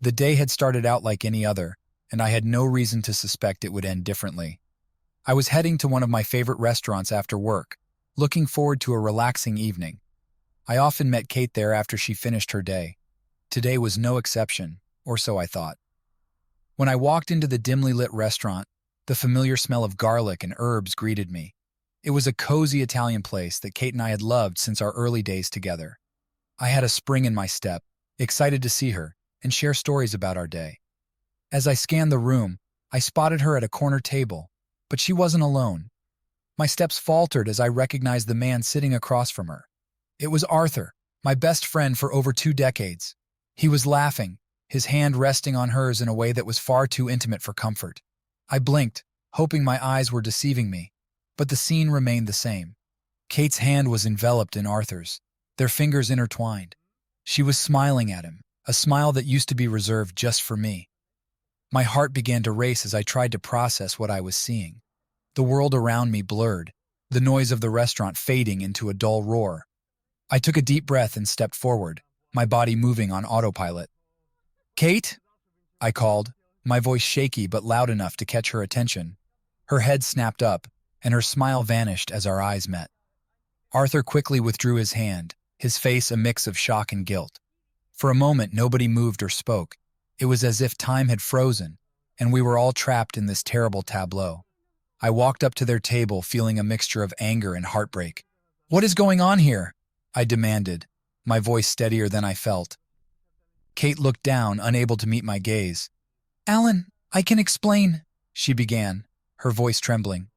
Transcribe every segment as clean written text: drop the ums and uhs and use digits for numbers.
The day had started out like any other, and I had no reason to suspect it would end differently. I was heading to one of my favorite restaurants after work, looking forward to a relaxing evening. I often met Kate there after she finished her day. Today was no exception, or so I thought. When I walked into the dimly lit restaurant, the familiar smell of garlic and herbs greeted me. It was a cozy Italian place that Kate and I had loved since our early days together. I had a spring in my step, excited to see her and share stories about our day. As I scanned the room, I spotted her at a corner table, but she wasn't alone. My steps faltered as I recognized the man sitting across from her. It was Arthur, my best friend for over 2 decades. He was laughing, his hand resting on hers in a way that was far too intimate for comfort. I blinked, hoping my eyes were deceiving me, but the scene remained the same. Kate's hand was enveloped in Arthur's, their fingers intertwined. She was smiling at him, a smile that used to be reserved just for me. My heart began to race as I tried to process what I was seeing. The world around me blurred, the noise of the restaurant fading into a dull roar. I took a deep breath and stepped forward, my body moving on autopilot. "Kate?" I called, my voice shaky but loud enough to catch her attention. Her head snapped up, and her smile vanished as our eyes met. Arthur quickly withdrew his hand, his face a mix of shock and guilt. For a moment, nobody moved or spoke. It was as if time had frozen, and we were all trapped in this terrible tableau. I walked up to their table, feeling a mixture of anger and heartbreak. "What is going on here?" I demanded, my voice steadier than I felt. Kate looked down, unable to meet my gaze. "Alan, I can explain," she began, her voice trembling.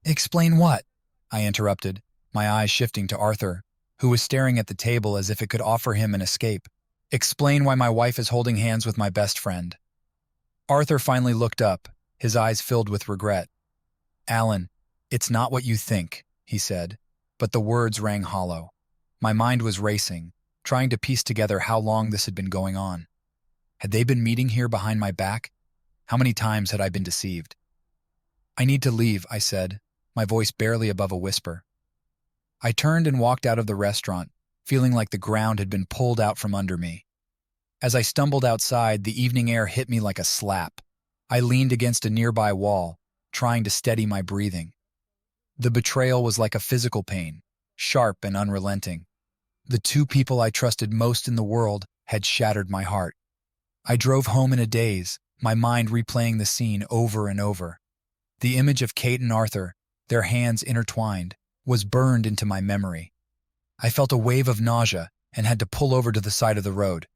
"Explain what?" I interrupted, my eyes shifting to Arthur, who was staring at the table as if it could offer him an escape. "Explain why my wife is holding hands with my best friend." Arthur finally looked up, his eyes filled with regret. "Alan, it's not what you think," he said, but the words rang hollow. My mind was racing, trying to piece together how long this had been going on. Had they been meeting here behind my back? How many times had I been deceived? "I need to leave," I said, my voice barely above a whisper. I turned and walked out of the restaurant, feeling like the ground had been pulled out from under me. As I stumbled outside, the evening air hit me like a slap. I leaned against a nearby wall, trying to steady my breathing. The betrayal was like a physical pain, sharp and unrelenting. The 2 people I trusted most in the world had shattered my heart. I drove home in a daze, my mind replaying the scene over and over. The image of Kate and Arthur, their hands intertwined, was burned into my memory. I felt a wave of nausea and had to pull over to the side of the road.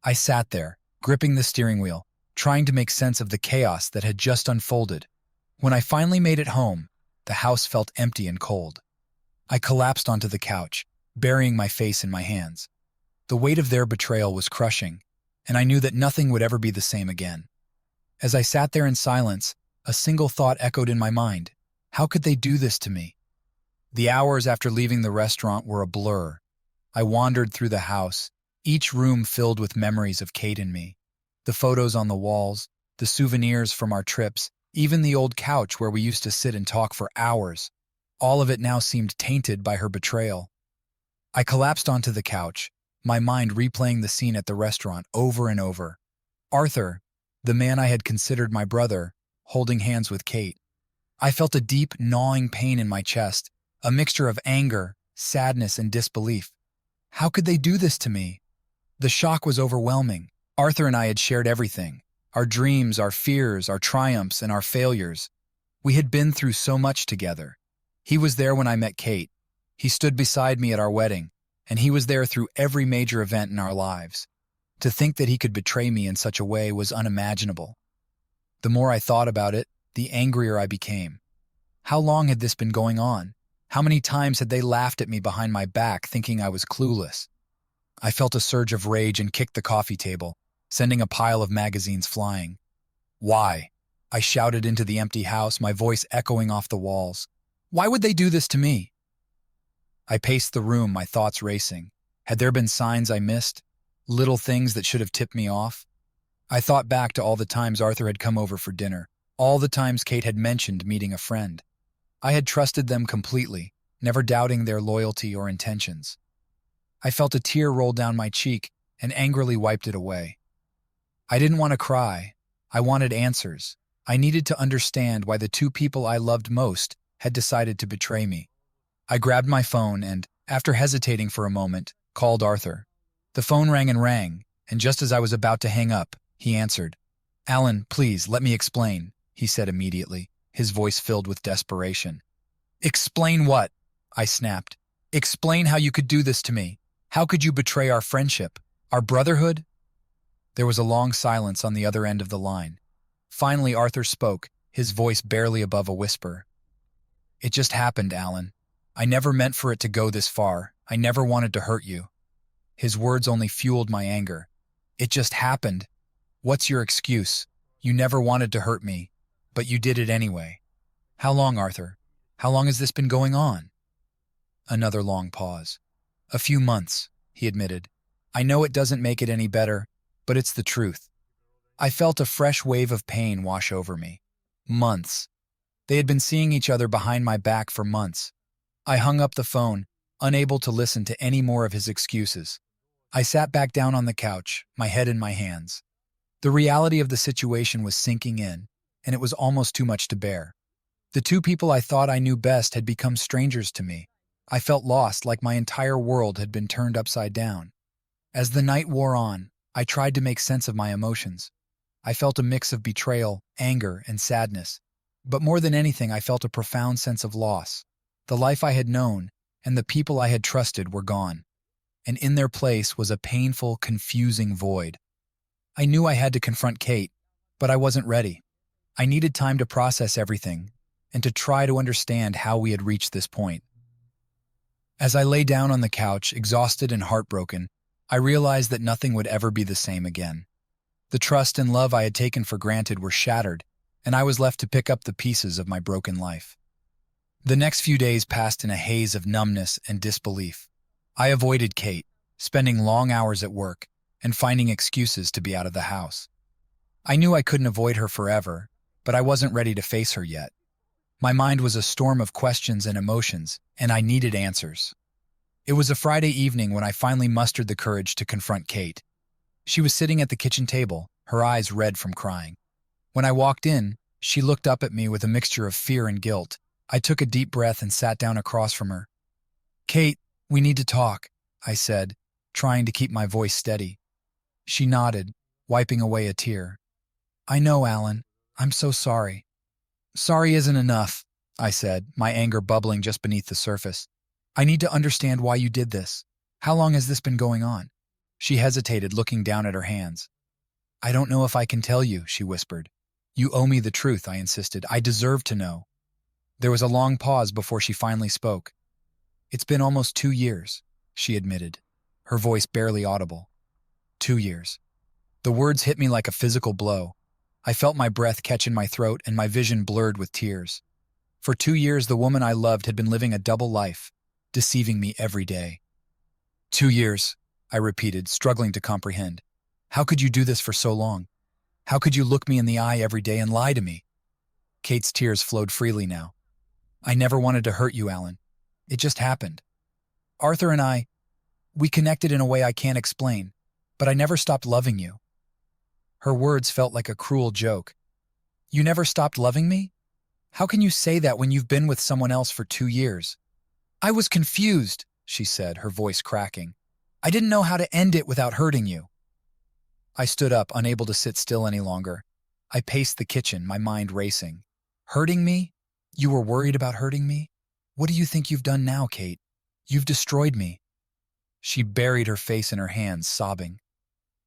I sat there, gripping the steering wheel, trying to make sense of the chaos that had just unfolded. When I finally made it home, the house felt empty and cold. I collapsed onto the couch, burying my face in my hands. The weight of their betrayal was crushing, and I knew that nothing would ever be the same again. As I sat there in silence, a single thought echoed in my mind. How could they do this to me? The hours after leaving the restaurant were a blur. I wandered through the house, each room filled with memories of Kate and me. The photos on the walls, the souvenirs from our trips, even the old couch where we used to sit and talk for hours. All of it now seemed tainted by her betrayal. I collapsed onto the couch, my mind replaying the scene at the restaurant over and over. Arthur, the man I had considered my brother, holding hands with Kate. I felt a deep, gnawing pain in my chest, a mixture of anger, sadness, and disbelief. How could they do this to me? The shock was overwhelming. Arthur and I had shared everything. Our dreams, our fears, our triumphs, and our failures. We had been through so much together. He was there when I met Kate. He stood beside me at our wedding, and he was there through every major event in our lives. To think that he could betray me in such a way was unimaginable. The more I thought about it, the angrier I became. How long had this been going on? How many times had they laughed at me behind my back, thinking I was clueless? I felt a surge of rage and kicked the coffee table, sending a pile of magazines flying. "Why?" I shouted into the empty house, my voice echoing off the walls. "Why would they do this to me?" I paced the room, my thoughts racing. Had there been signs I missed? Little things that should have tipped me off? I thought back to all the times Arthur had come over for dinner, all the times Kate had mentioned meeting a friend. I had trusted them completely, never doubting their loyalty or intentions. I felt a tear roll down my cheek and angrily wiped it away. I didn't want to cry. I wanted answers. I needed to understand why the two people I loved most had decided to betray me. I grabbed my phone and, after hesitating for a moment, called Arthur. The phone rang, and just as I was about to hang up, he answered. "Alan, please, let me explain," he said immediately, his voice filled with desperation. "Explain what?" I snapped. "Explain how you could do this to me. How could you betray our friendship, our brotherhood?" There was a long silence on the other end of the line. Finally, Arthur spoke, his voice barely above a whisper. "It just happened, Alan. I never meant for it to go this far. I never wanted to hurt you." His words only fueled my anger. "It just happened. What's your excuse? You never wanted to hurt me, but you did it anyway." "How long, Arthur? How long has this been going on?" Another long pause. "A few months," he admitted. "I know it doesn't make it any better, but it's the truth." I felt a fresh wave of pain wash over me. Months. They had been seeing each other behind my back for months. I hung up the phone, unable to listen to any more of his excuses. I sat back down on the couch, my head in my hands. The reality of the situation was sinking in, and it was almost too much to bear. The two people I thought I knew best had become strangers to me. I felt lost, like my entire world had been turned upside down. As the night wore on, I tried to make sense of my emotions. I felt a mix of betrayal, anger, and sadness. But more than anything, I felt a profound sense of loss. The life I had known and the people I had trusted were gone, and in their place was a painful, confusing void. I knew I had to confront Kate, but I wasn't ready. I needed time to process everything and to try to understand how we had reached this point. As I lay down on the couch, exhausted and heartbroken, I realized that nothing would ever be the same again. The trust and love I had taken for granted were shattered, and I was left to pick up the pieces of my broken life. The next few days passed in a haze of numbness and disbelief. I avoided Kate, spending long hours at work and finding excuses to be out of the house. I knew I couldn't avoid her forever, but I wasn't ready to face her yet. My mind was a storm of questions and emotions, and I needed answers. It was a Friday evening when I finally mustered the courage to confront Kate. She was sitting at the kitchen table, her eyes red from crying. When I walked in, she looked up at me with a mixture of fear and guilt. I took a deep breath and sat down across from her. "Kate, we need to talk," I said, trying to keep my voice steady. She nodded, wiping away a tear. "I know, Alan. I'm so sorry." "Sorry isn't enough," I said, my anger bubbling just beneath the surface. "I need to understand why you did this. How long has this been going on?" She hesitated, looking down at her hands. "I don't know if I can tell you," she whispered. "You owe me the truth," I insisted. "I deserve to know." There was a long pause before she finally spoke. "It's been almost 2 years," she admitted, her voice barely audible. 2 years. The words hit me like a physical blow. I felt my breath catch in my throat and my vision blurred with tears. For 2 years, the woman I loved had been living a double life, deceiving me every day. 2 years, I repeated, struggling to comprehend. How could you do this for so long? How could you look me in the eye every day and lie to me? Kate's tears flowed freely now. "I never wanted to hurt you, Alan. It just happened. Arthur and we connected in a way I can't explain, but I never stopped loving you." Her words felt like a cruel joke. "You never stopped loving me? How can you say that when you've been with someone else for 2 years? "I was confused," she said, her voice cracking. "I didn't know how to end it without hurting you." I stood up, unable to sit still any longer. I paced the kitchen, my mind racing. "Hurting me? You were worried about hurting me? What do you think you've done now, Kate? You've destroyed me." She buried her face in her hands, sobbing.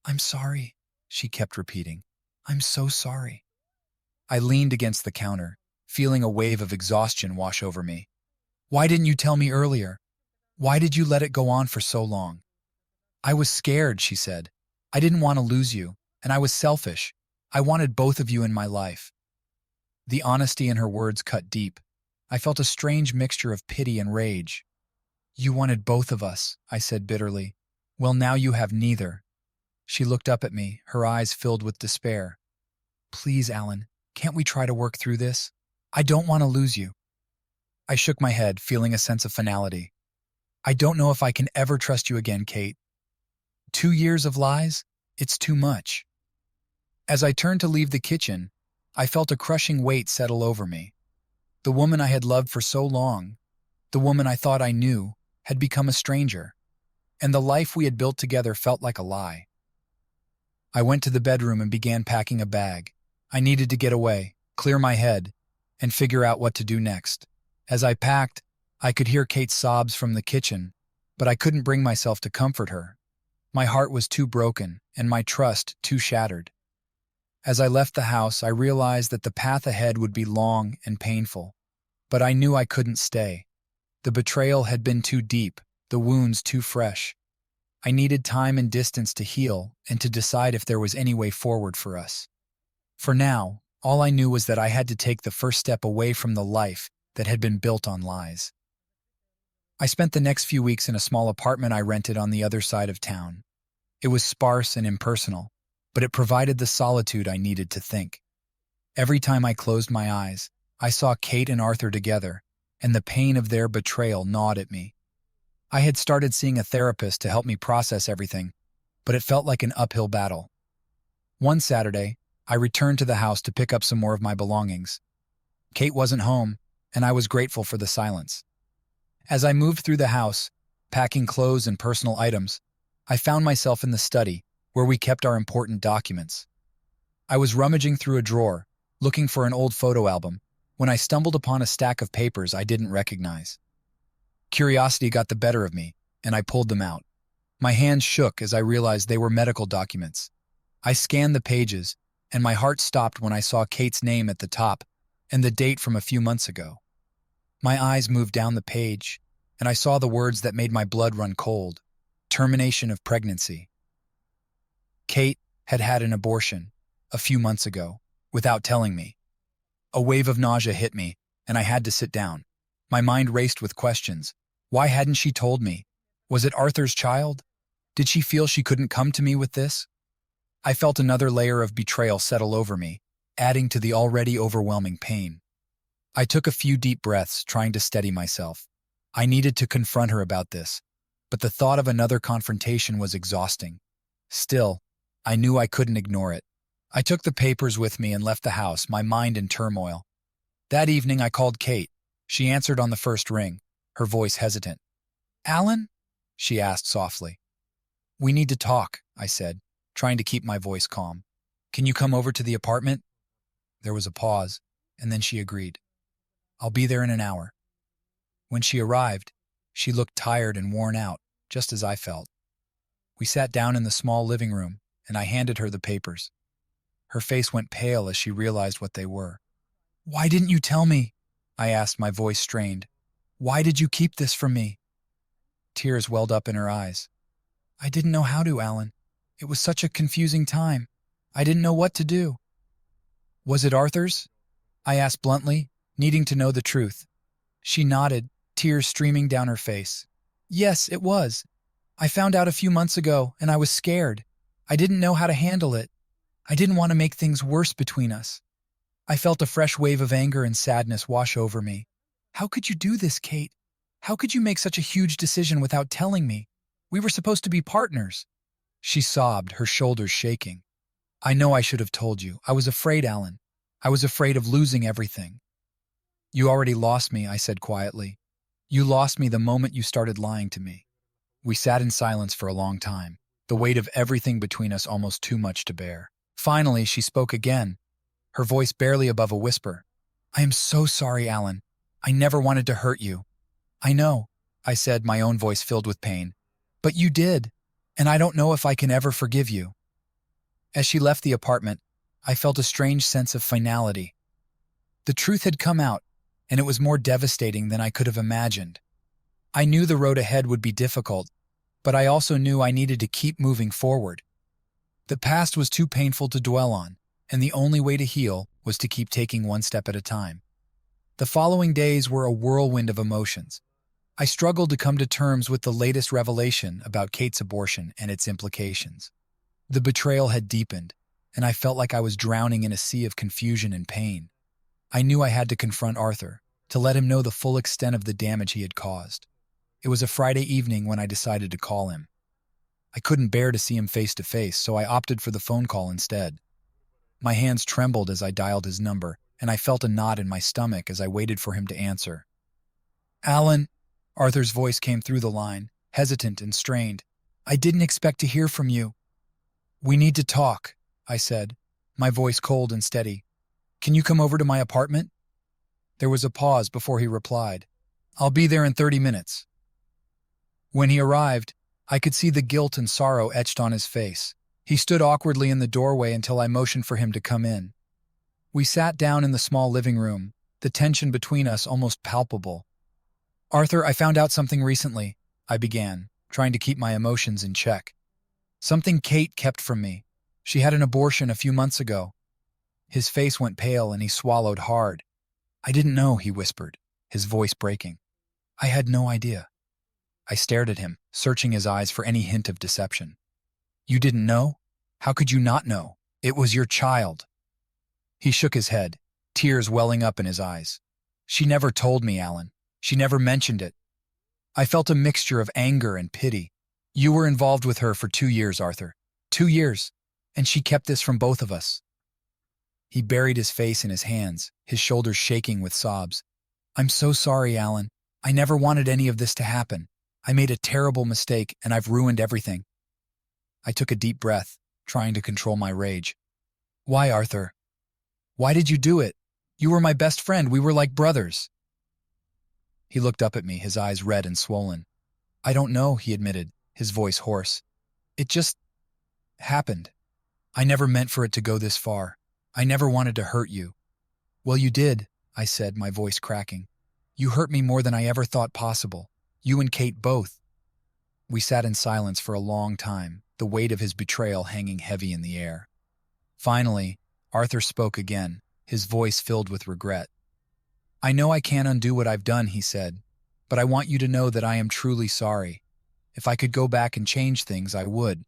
"I'm sorry," she kept repeating. "I'm so sorry." I leaned against the counter, feeling a wave of exhaustion wash over me. "Why didn't you tell me earlier? Why did you let it go on for so long?" "I was scared," she said. "I didn't want to lose you, and I was selfish. I wanted both of you in my life." The honesty in her words cut deep. I felt a strange mixture of pity and rage. "You wanted both of us," I said bitterly. "Well, now you have neither." She looked up at me, her eyes filled with despair. "Please, Alan, can't we try to work through this? I don't want to lose you." I shook my head, feeling a sense of finality. "I don't know if I can ever trust you again, Kate. 2 years of lies? It's too much." As I turned to leave the kitchen, I felt a crushing weight settle over me. The woman I had loved for so long, the woman I thought I knew, had become a stranger, and the life we had built together felt like a lie. I went to the bedroom and began packing a bag. I needed to get away, clear my head, and figure out what to do next. As I packed, I could hear Kate's sobs from the kitchen, but I couldn't bring myself to comfort her. My heart was too broken, and my trust too shattered. As I left the house, I realized that the path ahead would be long and painful, but I knew I couldn't stay. The betrayal had been too deep, the wounds too fresh. I needed time and distance to heal and to decide if there was any way forward for us. For now, all I knew was that I had to take the first step away from the life that had been built on lies. I spent the next few weeks in a small apartment I rented on the other side of town. It was sparse and impersonal, but it provided the solitude I needed to think. Every time I closed my eyes, I saw Kate and Arthur together, and the pain of their betrayal gnawed at me. I had started seeing a therapist to help me process everything, but it felt like an uphill battle. One Saturday, I returned to the house to pick up some more of my belongings. Kate wasn't home, and I was grateful for the silence. As I moved through the house, packing clothes and personal items, I found myself in the study, where we kept our important documents. I was rummaging through a drawer, looking for an old photo album, when I stumbled upon a stack of papers I didn't recognize. Curiosity got the better of me, and I pulled them out. My hands shook as I realized they were medical documents. I scanned the pages, and my heart stopped when I saw Kate's name at the top and the date from a few months ago. My eyes moved down the page, and I saw the words that made my blood run cold: termination of pregnancy. Kate had had an abortion a few months ago, without telling me. A wave of nausea hit me, and I had to sit down. My mind raced with questions. Why hadn't she told me? Was it Arthur's child? Did she feel she couldn't come to me with this? I felt another layer of betrayal settle over me, adding to the already overwhelming pain. I took a few deep breaths, trying to steady myself. I needed to confront her about this, but the thought of another confrontation was exhausting. Still, I knew I couldn't ignore it. I took the papers with me and left the house, my mind in turmoil. That evening I called Kate. She answered on the first ring, her voice hesitant. "Alan?" she asked softly. "We need to talk," I said, trying to keep my voice calm. "Can you come over to the apartment?" There was a pause, and then she agreed. "I'll be there in an hour." When she arrived, she looked tired and worn out, just as I felt. We sat down in the small living room, and I handed her the papers. Her face went pale as she realized what they were. "Why didn't you tell me?" I asked, my voice strained. "Why did you keep this from me?" Tears welled up in her eyes. "I didn't know how to, Alan. It was such a confusing time. I didn't know what to do." "Was it Arthur's?" I asked bluntly, needing to know the truth. She nodded, tears streaming down her face. "Yes, it was. I found out a few months ago, and I was scared. I didn't know how to handle it. I didn't want to make things worse between us." I felt a fresh wave of anger and sadness wash over me. "How could you do this, Kate? How could you make such a huge decision without telling me? We were supposed to be partners." She sobbed, her shoulders shaking. "I know I should have told you. I was afraid, Alan. I was afraid of losing everything." "You already lost me," I said quietly. "You lost me the moment you started lying to me." We sat in silence for a long time, the weight of everything between us almost too much to bear. Finally, she spoke again, her voice barely above a whisper. "I am so sorry, Alan. I never wanted to hurt you." "I know," I said, my own voice filled with pain. "But you did, and I don't know if I can ever forgive you." As she left the apartment, I felt a strange sense of finality. The truth had come out, and it was more devastating than I could have imagined. I knew the road ahead would be difficult, but I also knew I needed to keep moving forward. The past was too painful to dwell on, and the only way to heal was to keep taking one step at a time. The following days were a whirlwind of emotions. I struggled to come to terms with the latest revelation about Kate's abortion and its implications. The betrayal had deepened, and I felt like I was drowning in a sea of confusion and pain. I knew I had to confront Arthur, to let him know the full extent of the damage he had caused. It was a Friday evening when I decided to call him. I couldn't bear to see him face to face, so I opted for the phone call instead. My hands trembled as I dialed his number, and I felt a knot in my stomach as I waited for him to answer. "Alan," Arthur's voice came through the line, hesitant and strained. "I didn't expect to hear from you." "We need to talk," I said, my voice cold and steady. "Can you come over to my apartment?" There was a pause before he replied. "I'll be there in 30 minutes." When he arrived, I could see the guilt and sorrow etched on his face. He stood awkwardly in the doorway until I motioned for him to come in. We sat down in the small living room, the tension between us almost palpable. "Arthur, I found out something recently," I began, trying to keep my emotions in check. "Something Kate kept from me. She had an abortion a few months ago." His face went pale and he swallowed hard. "I didn't know," he whispered, his voice breaking. "I had no idea." I stared at him, searching his eyes for any hint of deception. "You didn't know? How could you not know? It was your child." He shook his head, tears welling up in his eyes. "She never told me, Alan. She never mentioned it." I felt a mixture of anger and pity. "You were involved with her for 2 years, Arthur. 2 years, and she kept this from both of us." He buried his face in his hands, his shoulders shaking with sobs. "I'm so sorry, Alan. I never wanted any of this to happen. I made a terrible mistake, and I've ruined everything." I took a deep breath, trying to control my rage. "Why, Arthur? Why did you do it? You were my best friend. We were like brothers." He looked up at me, his eyes red and swollen. "I don't know," he admitted, his voice hoarse. "It just happened. I never meant for it to go this far. I never wanted to hurt you." "Well, you did," I said, my voice cracking. "You hurt me more than I ever thought possible. You and Kate both." We sat in silence for a long time, the weight of his betrayal hanging heavy in the air. Finally, Arthur spoke again, his voice filled with regret. "I know I can't undo what I've done," he said, "but I want you to know that I am truly sorry. If I could go back and change things, I would."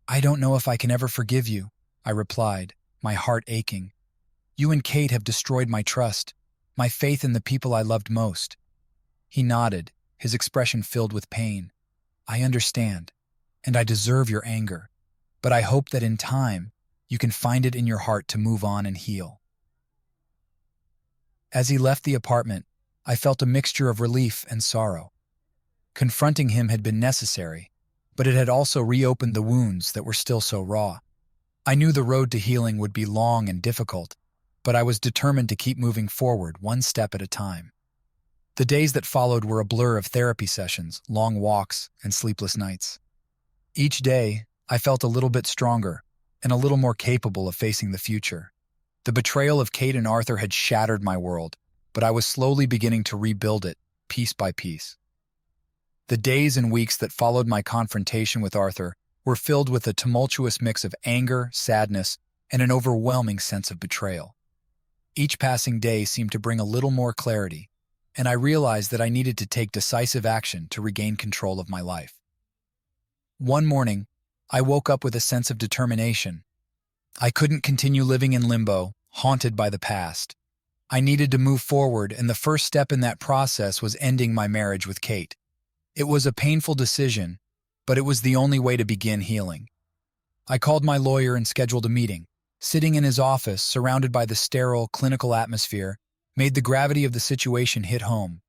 "I don't know if I can ever forgive you," I replied, my heart aching. "You and Kate have destroyed my trust, my faith in the people I loved most." He nodded, his expression filled with pain. "I understand, and I deserve your anger, but I hope that in time, you can find it in your heart to move on and heal." As he left the apartment, I felt a mixture of relief and sorrow. Confronting him had been necessary, but it had also reopened the wounds that were still so raw. I knew the road to healing would be long and difficult, but I was determined to keep moving forward one step at a time. The days that followed were a blur of therapy sessions, long walks, and sleepless nights. Each day, I felt a little bit stronger and a little more capable of facing the future. The betrayal of Kate and Arthur had shattered my world, but I was slowly beginning to rebuild it, piece by piece. The days and weeks that followed my confrontation with Arthur were filled with a tumultuous mix of anger, sadness, and an overwhelming sense of betrayal. Each passing day seemed to bring a little more clarity, and I realized that I needed to take decisive action to regain control of my life. One morning, I woke up with a sense of determination. I couldn't continue living in limbo, haunted by the past. I needed to move forward, and the first step in that process was ending my marriage with Kate. It was a painful decision, but it was the only way to begin healing. I called my lawyer and scheduled a meeting. Sitting in his office, surrounded by the sterile, clinical atmosphere, made the gravity of the situation hit home.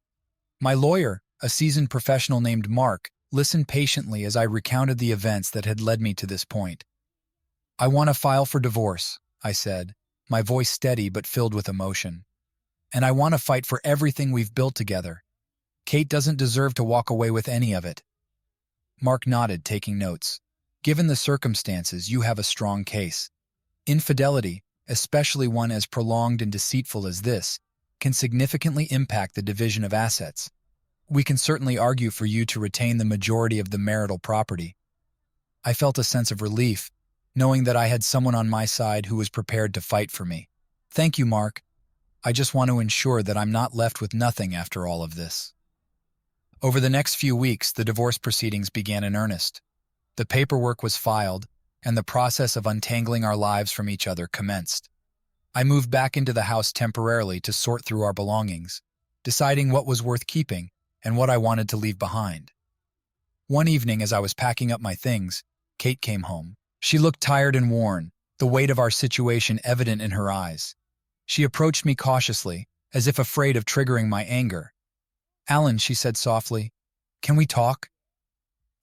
My lawyer, a seasoned professional named Mark, listened patiently as I recounted the events that had led me to this point. "I want to file for divorce," I said, my voice steady but filled with emotion. "And I want to fight for everything we've built together. Kate doesn't deserve to walk away with any of it." Mark nodded, taking notes. "Given the circumstances, you have a strong case. Infidelity, especially one as prolonged and deceitful as this, can significantly impact the division of assets. We can certainly argue for you to retain the majority of the marital property." I felt a sense of relief, knowing that I had someone on my side who was prepared to fight for me. "Thank you, Mark. I just want to ensure that I'm not left with nothing after all of this." Over the next few weeks, the divorce proceedings began in earnest. The paperwork was filed, and the process of untangling our lives from each other commenced. I moved back into the house temporarily to sort through our belongings, deciding what was worth keeping and what I wanted to leave behind. One evening, as I was packing up my things, Kate came home. She looked tired and worn, the weight of our situation evident in her eyes. She approached me cautiously, as if afraid of triggering my anger. "Alan," she said softly, "can we talk?"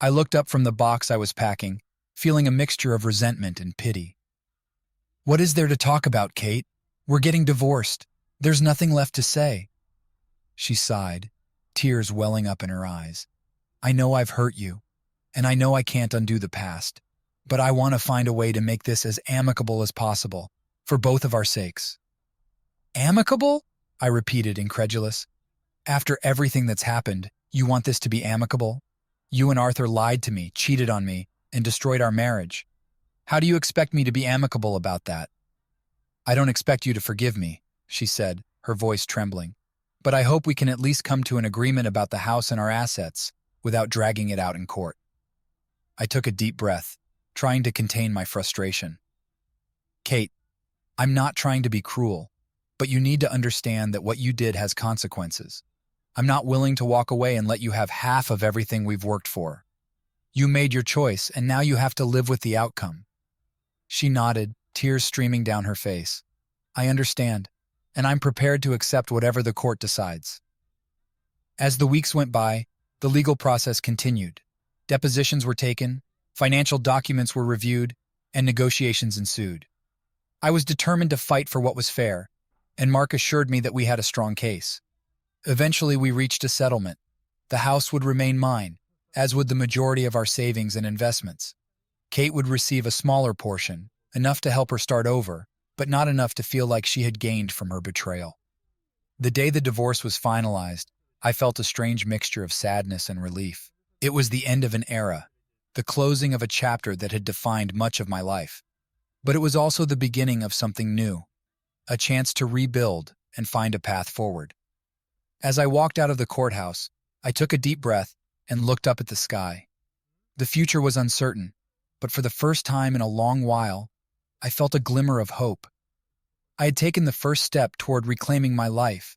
I looked up from the box I was packing, feeling a mixture of resentment and pity. "What is there to talk about, Kate? We're getting divorced. There's nothing left to say." She sighed, tears welling up in her eyes. "I know I've hurt you, and I know I can't undo the past, but I want to find a way to make this as amicable as possible, for both of our sakes." "Amicable?" I repeated, incredulous. "After everything that's happened, you want this to be amicable? You and Arthur lied to me, cheated on me, and destroyed our marriage. How do you expect me to be amicable about that?" "I don't expect you to forgive me," she said, her voice trembling. "But I hope we can at least come to an agreement about the house and our assets without dragging it out in court." I took a deep breath, trying to contain my frustration. "Kate, I'm not trying to be cruel, but you need to understand that what you did has consequences. I'm not willing to walk away and let you have half of everything we've worked for. You made your choice, and now you have to live with the outcome." She nodded, tears streaming down her face. "I understand, and I'm prepared to accept whatever the court decides." As the weeks went by, the legal process continued. Depositions were taken, financial documents were reviewed, and negotiations ensued. I was determined to fight for what was fair, and Mark assured me that we had a strong case. Eventually, we reached a settlement. The house would remain mine, as would the majority of our savings and investments. Kate would receive a smaller portion, enough to help her start over, but not enough to feel like she had gained from her betrayal. The day the divorce was finalized, I felt a strange mixture of sadness and relief. It was the end of an era, the closing of a chapter that had defined much of my life. But it was also the beginning of something new, a chance to rebuild and find a path forward. As I walked out of the courthouse, I took a deep breath and looked up at the sky. The future was uncertain, but for the first time in a long while, I felt a glimmer of hope. I had taken the first step toward reclaiming my life,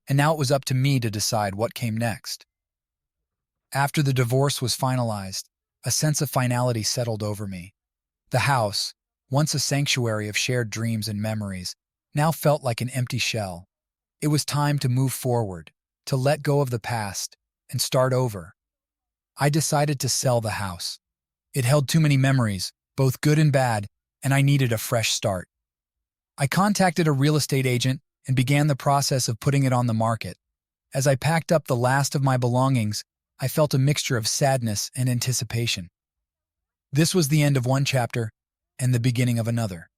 and now it was up to me to decide what came next. After the divorce was finalized, a sense of finality settled over me. The house, once a sanctuary of shared dreams and memories, now felt like an empty shell. It was time to move forward, to let go of the past, and start over. I decided to sell the house. It held too many memories, both good and bad, and I needed a fresh start. I contacted a real estate agent and began the process of putting it on the market. As I packed up the last of my belongings, I felt a mixture of sadness and anticipation. This was the end of one chapter and the beginning of another.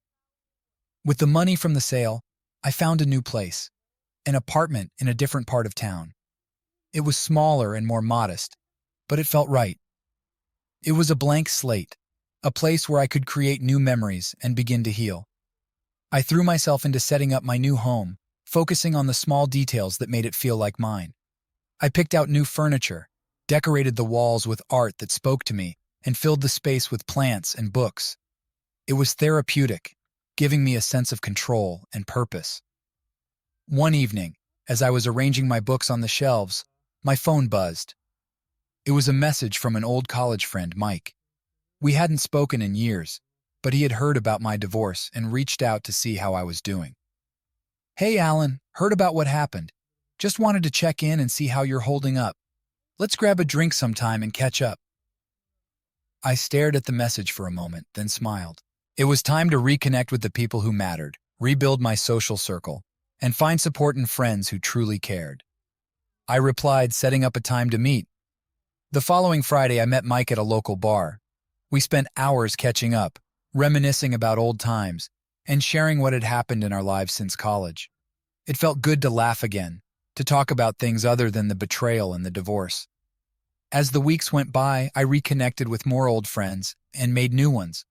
With the money from the sale, I found a new place, an apartment in a different part of town. It was smaller and more modest, but it felt right. It was a blank slate, a place where I could create new memories and begin to heal. I threw myself into setting up my new home, focusing on the small details that made it feel like mine. I picked out new furniture, decorated the walls with art that spoke to me, and filled the space with plants and books. It was therapeutic, giving me a sense of control and purpose. One evening, as I was arranging my books on the shelves, my phone buzzed. It was a message from an old college friend, Mike. We hadn't spoken in years, but he had heard about my divorce and reached out to see how I was doing. "Hey, Alan, heard about what happened. Just wanted to check in and see how you're holding up. Let's grab a drink sometime and catch up." I stared at the message for a moment, then smiled. It was time to reconnect with the people who mattered, rebuild my social circle, and find support in friends who truly cared. I replied, setting up a time to meet. The following Friday, I met Mike at a local bar. We spent hours catching up, reminiscing about old times, and sharing what had happened in our lives since college. It felt good to laugh again, to talk about things other than the betrayal and the divorce. As the weeks went by, I reconnected with more old friends and made new ones.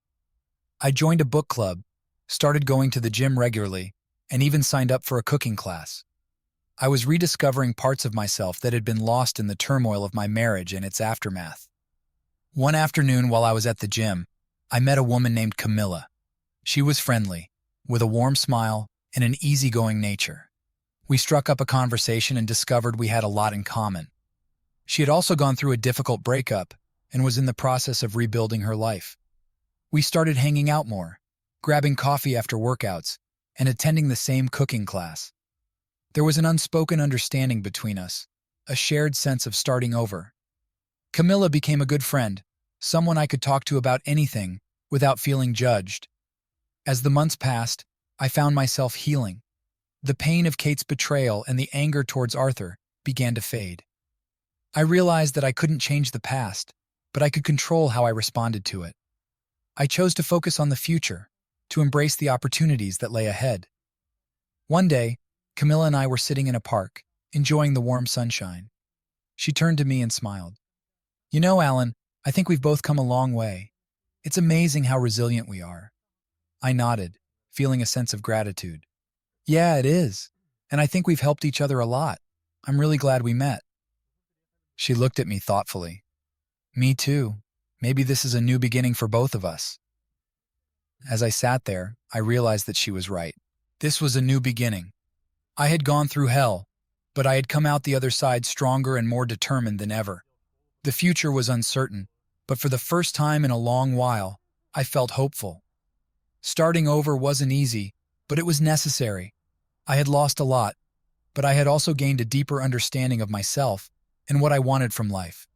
I joined a book club, started going to the gym regularly, and even signed up for a cooking class. I was rediscovering parts of myself that had been lost in the turmoil of my marriage and its aftermath. One afternoon while I was at the gym, I met a woman named Camilla. She was friendly, with a warm smile and an easygoing nature. We struck up a conversation and discovered we had a lot in common. She had also gone through a difficult breakup and was in the process of rebuilding her life. We started hanging out more, grabbing coffee after workouts, and attending the same cooking class. There was an unspoken understanding between us, a shared sense of starting over. Camilla became a good friend, someone I could talk to about anything without feeling judged. As the months passed, I found myself healing. The pain of Kate's betrayal and the anger towards Arthur began to fade. I realized that I couldn't change the past, but I could control how I responded to it. I chose to focus on the future, to embrace the opportunities that lay ahead. One day, Camilla and I were sitting in a park, enjoying the warm sunshine. She turned to me and smiled. "You know, Alan, I think we've both come a long way. It's amazing how resilient we are." I nodded, feeling a sense of gratitude. "Yeah, it is. And I think we've helped each other a lot. I'm really glad we met." She looked at me thoughtfully. "Me too. Maybe this is a new beginning for both of us." As I sat there, I realized that she was right. This was a new beginning. I had gone through hell, but I had come out the other side stronger and more determined than ever. The future was uncertain, but for the first time in a long while, I felt hopeful. Starting over wasn't easy, but it was necessary. I had lost a lot, but I had also gained a deeper understanding of myself and what I wanted from life.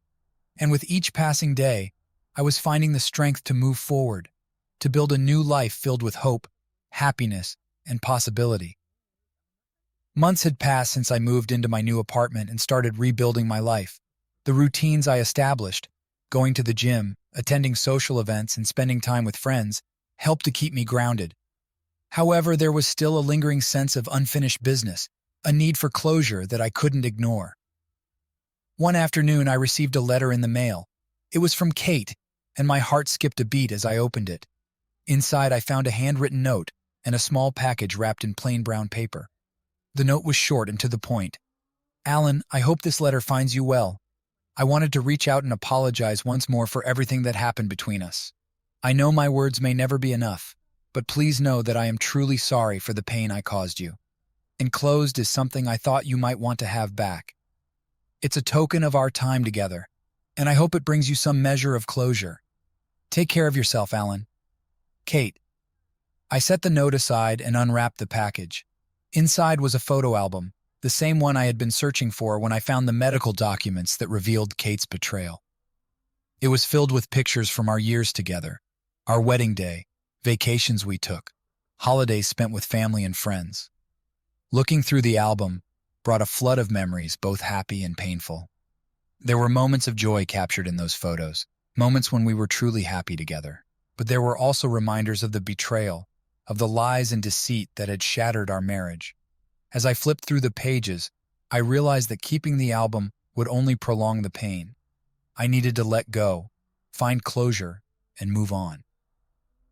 And with each passing day, I was finding the strength to move forward, to build a new life filled with hope, happiness, and possibility. Months had passed since I moved into my new apartment and started rebuilding my life. The routines I established, going to the gym, attending social events, and spending time with friends, helped to keep me grounded. However, there was still a lingering sense of unfinished business, a need for closure that I couldn't ignore. One afternoon, I received a letter in the mail. It was from Kate, and my heart skipped a beat as I opened it. Inside, I found a handwritten note and a small package wrapped in plain brown paper. The note was short and to the point. "Alan, I hope this letter finds you well. I wanted to reach out and apologize once more for everything that happened between us. I know my words may never be enough, but please know that I am truly sorry for the pain I caused you. Enclosed is something I thought you might want to have back. It's a token of our time together, and I hope it brings you some measure of closure. Take care of yourself, Alan. Kate." I set the note aside and unwrapped the package. Inside was a photo album, the same one I had been searching for when I found the medical documents that revealed Kate's betrayal. It was filled with pictures from our years together, our wedding day, vacations we took, holidays spent with family and friends. Looking through the album brought a flood of memories, both happy and painful. There were moments of joy captured in those photos, moments when we were truly happy together. But there were also reminders of the betrayal, of the lies and deceit that had shattered our marriage. As I flipped through the pages, I realized that keeping the album would only prolong the pain. I needed to let go, find closure, and move on.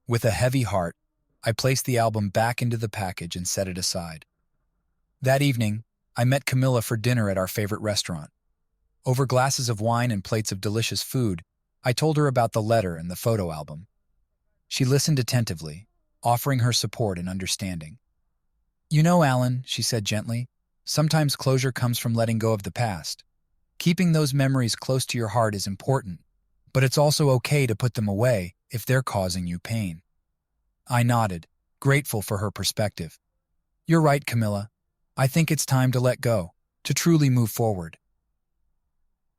With a heavy heart, I placed the album back into the package and set it aside. That evening, I met Camilla for dinner at our favorite restaurant. Over glasses of wine and plates of delicious food, I told her about the letter and the photo album. She listened attentively, offering her support and understanding. "You know, Alan," she said gently, "sometimes closure comes from letting go of the past. Keeping those memories close to your heart is important, but it's also okay to put them away if they're causing you pain." I nodded, grateful for her perspective. "You're right, Camilla. I think it's time to let go, to truly move forward."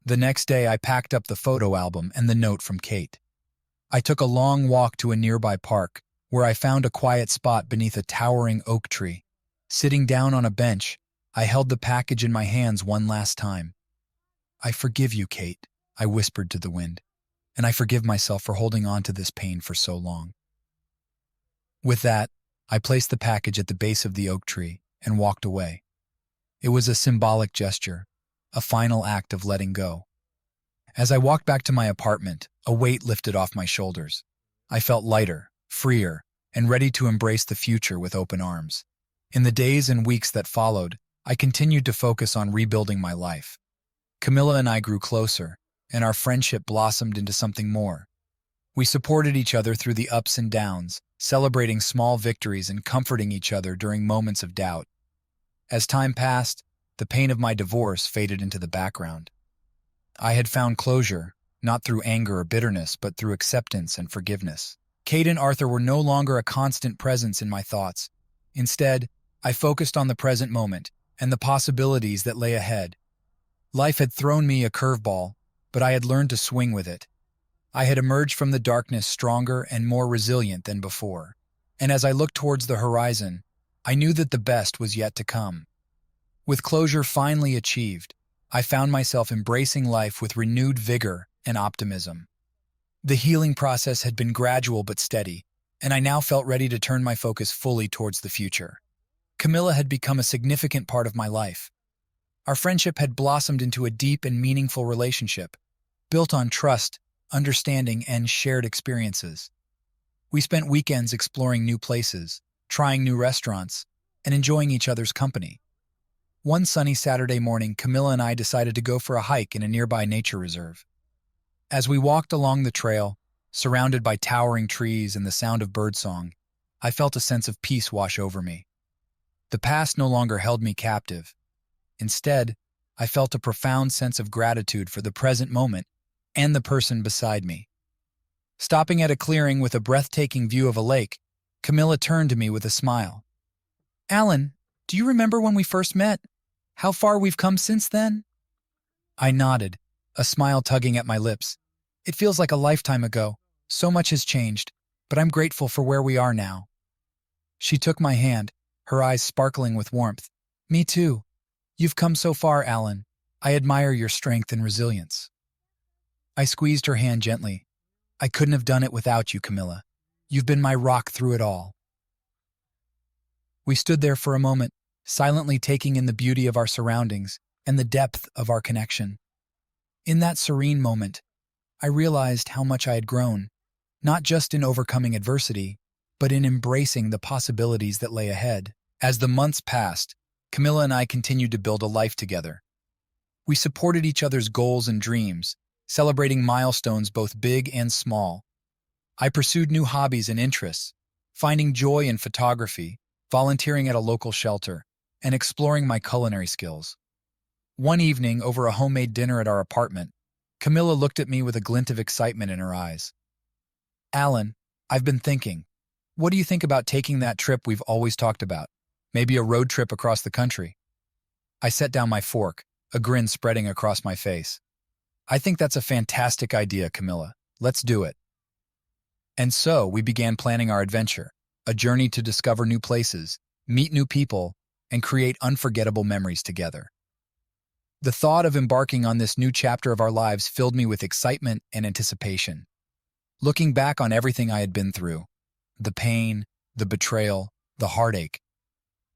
The next day, I packed up the photo album and the note from Kate. I took a long walk to a nearby park, where I found a quiet spot beneath a towering oak tree. Sitting down on a bench, I held the package in my hands one last time. "I forgive you, Kate," I whispered to the wind, "and I forgive myself for holding on to this pain for so long." With that, I placed the package at the base of the oak tree and walked away. It was a symbolic gesture, a final act of letting go. As I walked back to my apartment, a weight lifted off my shoulders. I felt lighter, freer, and ready to embrace the future with open arms. In the days and weeks that followed, I continued to focus on rebuilding my life. Camilla and I grew closer, and our friendship blossomed into something more. We supported each other through the ups and downs, celebrating small victories and comforting each other during moments of doubt. As time passed, the pain of my divorce faded into the background. I had found closure, not through anger or bitterness, but through acceptance and forgiveness. Kate and Arthur were no longer a constant presence in my thoughts. Instead, I focused on the present moment and the possibilities that lay ahead. Life had thrown me a curveball, but I had learned to swing with it. I had emerged from the darkness stronger and more resilient than before. And as I looked towards the horizon, I knew that the best was yet to come. With closure finally achieved, I found myself embracing life with renewed vigor and optimism. The healing process had been gradual but steady, and I now felt ready to turn my focus fully towards the future. Camilla had become a significant part of my life. Our friendship had blossomed into a deep and meaningful relationship, built on trust, understanding, and shared experiences. We spent weekends exploring new places, trying new restaurants, and enjoying each other's company. One sunny Saturday morning, Camilla and I decided to go for a hike in a nearby nature reserve. As we walked along the trail, surrounded by towering trees and the sound of birdsong, I felt a sense of peace wash over me. The past no longer held me captive. Instead, I felt a profound sense of gratitude for the present moment and the person beside me. Stopping at a clearing with a breathtaking view of a lake, Camilla turned to me with a smile. "Alan, do you remember when we first met? How far we've come since then?" I nodded, a smile tugging at my lips. "It feels like a lifetime ago. So much has changed, but I'm grateful for where we are now." She took my hand, her eyes sparkling with warmth. "Me too. You've come so far, Alan. I admire your strength and resilience." I squeezed her hand gently. "I couldn't have done it without you, Camilla. You've been my rock through it all." We stood there for a moment, silently taking in the beauty of our surroundings and the depth of our connection. In that serene moment, I realized how much I had grown, not just in overcoming adversity, but in embracing the possibilities that lay ahead. As the months passed, Camilla and I continued to build a life together. We supported each other's goals and dreams, celebrating milestones both big and small. I pursued new hobbies and interests, finding joy in photography, volunteering at a local shelter, and exploring my culinary skills. One evening, over a homemade dinner at our apartment, Camilla looked at me with a glint of excitement in her eyes. "Alan, I've been thinking. What do you think about taking that trip we've always talked about? Maybe a road trip across the country?" I set down my fork, a grin spreading across my face. "I think that's a fantastic idea, Camilla. Let's do it." And so we began planning our adventure, a journey to discover new places, meet new people, and create unforgettable memories together. The thought of embarking on this new chapter of our lives filled me with excitement and anticipation. Looking back on everything I had been through, the pain, the betrayal, the heartache,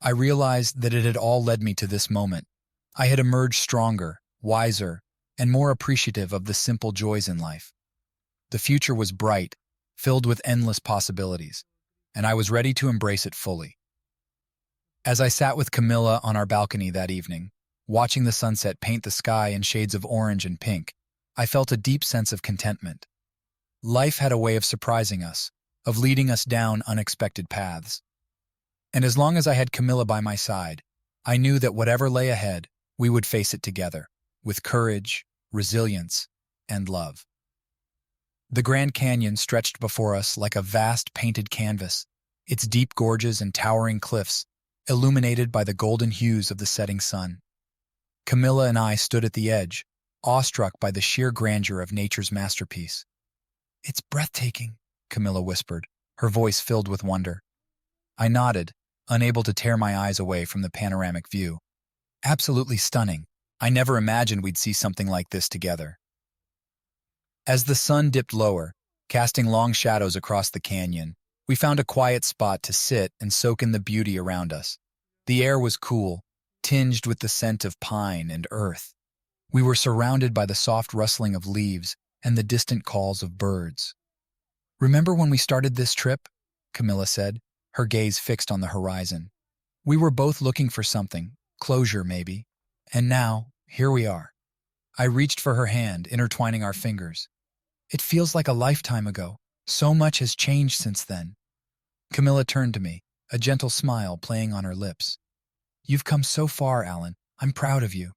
I realized that it had all led me to this moment. I had emerged stronger, wiser, and more appreciative of the simple joys in life. The future was bright, filled with endless possibilities, and I was ready to embrace it fully. As I sat with Camilla on our balcony that evening, watching the sunset paint the sky in shades of orange and pink, I felt a deep sense of contentment. Life had a way of surprising us, of leading us down unexpected paths. And as long as I had Camilla by my side, I knew that whatever lay ahead, we would face it together, with courage, resilience, and love. The Grand Canyon stretched before us like a vast painted canvas, its deep gorges and towering cliffs illuminated by the golden hues of the setting sun. Camilla and I stood at the edge, awestruck by the sheer grandeur of nature's masterpiece. "It's breathtaking," Camilla whispered, her voice filled with wonder. I nodded, unable to tear my eyes away from the panoramic view. "Absolutely stunning. I never imagined we'd see something like this together." As the sun dipped lower, casting long shadows across the canyon, we found a quiet spot to sit and soak in the beauty around us. The air was cool, tinged with the scent of pine and earth. We were surrounded by the soft rustling of leaves and the distant calls of birds. "Remember when we started this trip?" Camilla said, her gaze fixed on the horizon. "We were both looking for something, closure maybe, and now, here we are." I reached for her hand, intertwining our fingers. "It feels like a lifetime ago. So much has changed since then." Camilla turned to me, a gentle smile playing on her lips. "You've come so far, Alan. I'm proud of you."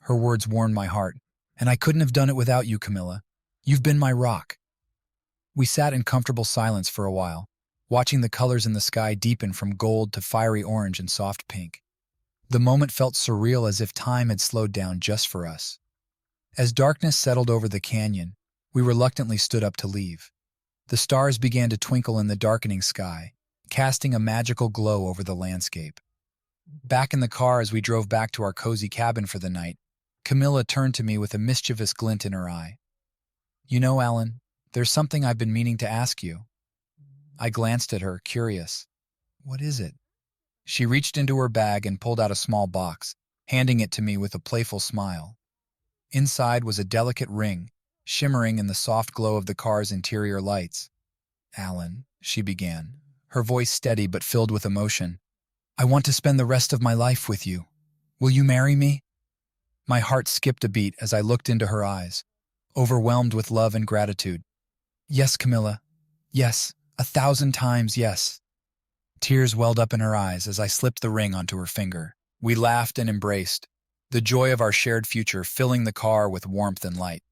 Her words warmed my heart. "And I couldn't have done it without you, Camilla. You've been my rock." We sat in comfortable silence for a while, watching the colors in the sky deepen from gold to fiery orange and soft pink. The moment felt surreal, as if time had slowed down just for us. As darkness settled over the canyon, we reluctantly stood up to leave. The stars began to twinkle in the darkening sky, casting a magical glow over the landscape. Back in the car as we drove back to our cozy cabin for the night, Camilla turned to me with a mischievous glint in her eye. "You know, Alan, there's something I've been meaning to ask you." I glanced at her, curious. "What is it?" She reached into her bag and pulled out a small box, handing it to me with a playful smile. Inside was a delicate ring, shimmering in the soft glow of the car's interior lights. "Alan," she began, her voice steady but filled with emotion, "I want to spend the rest of my life with you. Will you marry me?" My heart skipped a beat as I looked into her eyes, overwhelmed with love and gratitude. "Yes, Camilla. Yes, 1,000 times yes." Tears welled up in her eyes as I slipped the ring onto her finger. We laughed and embraced, the joy of our shared future filling the car with warmth and light.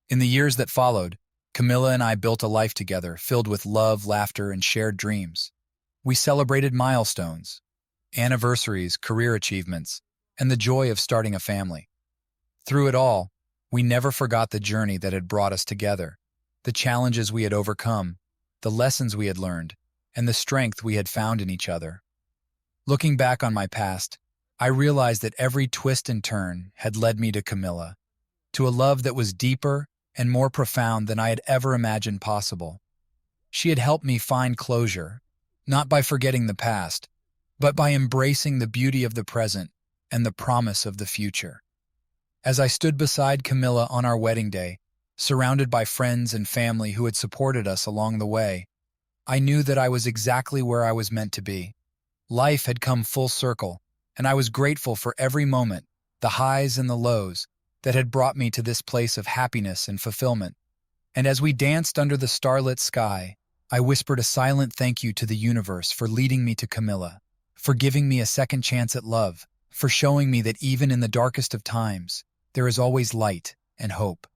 In the years that followed, Camilla and I built a life together filled with love, laughter, and shared dreams. We celebrated milestones, anniversaries, career achievements, and the joy of starting a family. Through it all, we never forgot the journey that had brought us together, the challenges we had overcome, the lessons we had learned, and the strength we had found in each other. Looking back on my past, I realized that every twist and turn had led me to Camilla, to a love that was deeper and more profound than I had ever imagined possible. She had helped me find closure, not by forgetting the past, but by embracing the beauty of the present and the promise of the future. As I stood beside Camilla on our wedding day, surrounded by friends and family who had supported us along the way, I knew that I was exactly where I was meant to be. Life had come full circle, and I was grateful for every moment, the highs and the lows, that had brought me to this place of happiness and fulfillment. And as we danced under the starlit sky, I whispered a silent thank you to the universe for leading me to Camilla, for giving me a second chance at love, for showing me that even in the darkest of times, there is always light and hope.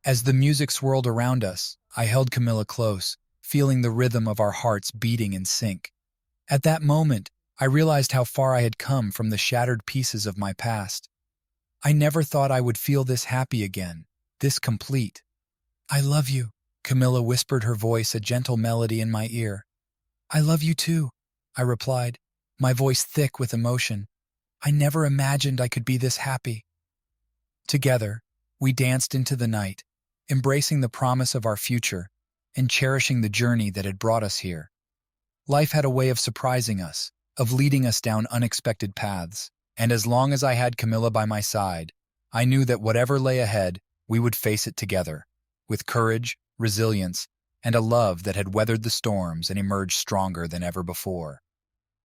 As the music swirled around us, I held Camilla close, feeling the rhythm of our hearts beating in sync. At that moment, I realized how far I had come from the shattered pieces of my past. I never thought I would feel this happy again, this complete. "I love you," Camilla whispered, her voice a gentle melody in my ear. "I love you too," I replied, my voice thick with emotion. I never imagined I could be this happy. Together, we danced into the night, embracing the promise of our future and cherishing the journey that had brought us here. Life had a way of surprising us, of leading us down unexpected paths, and as long as I had Camilla by my side, I knew that whatever lay ahead, we would face it together, with courage, resilience, and a love that had weathered the storms and emerged stronger than ever before.